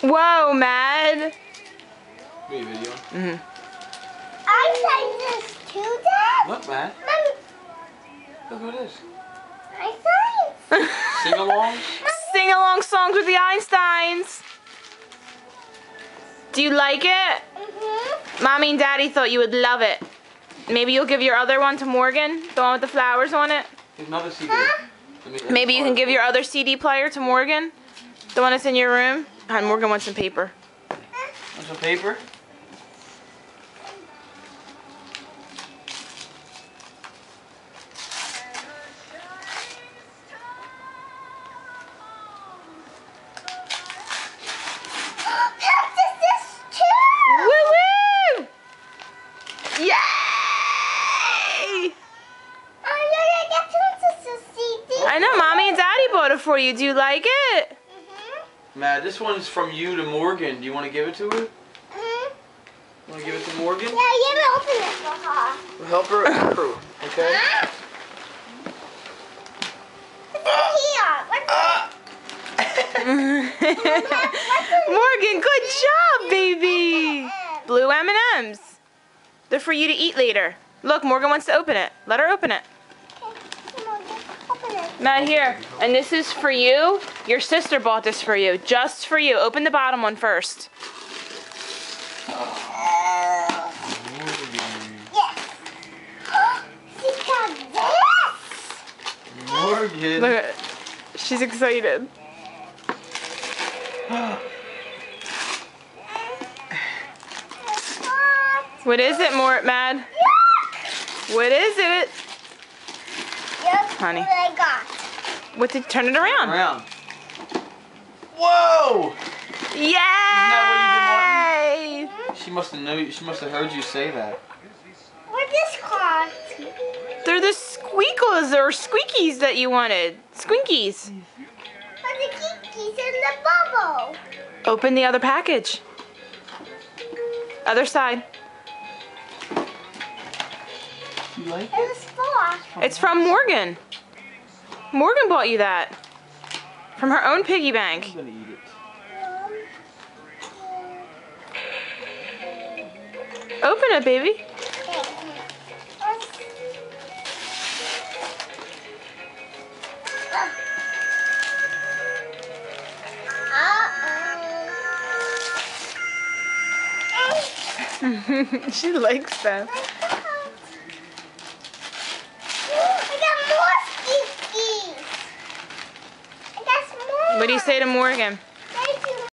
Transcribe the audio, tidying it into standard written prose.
Whoa, Mad. Wait, video. I signed this too, Dad. Look, Matt. Mommy, Look who it is. I signed. Sing along. Sing along songs with the Einsteins. Do you like it? Mommy and Daddy thought you would love it. Maybe you'll give your other one to Morgan, the one with the flowers on it. There's another CD. Maybe you can give your other CD player to Morgan, the one that's in your room. And Morgan wants some paper. Want some paper? Practice this too. Woo woo! Yay! I'm gonna get to CD. I know, Mommy and Daddy bought it for you. Do you like it? Matt, this one's from you to Morgan. Do you want to give it to her? Want to give it to Morgan? Yeah, you can open it for her. We'll help her through, okay? Morgan, good job, baby. Blue M&Ms. They're for you to eat later. Look, Morgan wants to open it. Let her open it. Not here. And this is for you. Your sister bought this for you. Just for you. Open the bottom one first. Morgan. Look at she's excited. What is it, Mad? What is it? Honey. What I got. What did turn it around? Around. Whoa! Yay! She must have known. She must have heard you say that. What is called? They're the squeakles or squeakies that you wanted. Squinkies. But the kikis in the bubble. Open the other package. Other side. You like It was four. It's from Morgan. Morgan bought you that. From her own piggy bank. I'm gonna eat it. Open it, baby. She likes them. I got more squeakies. I got more. What do you say to Morgan?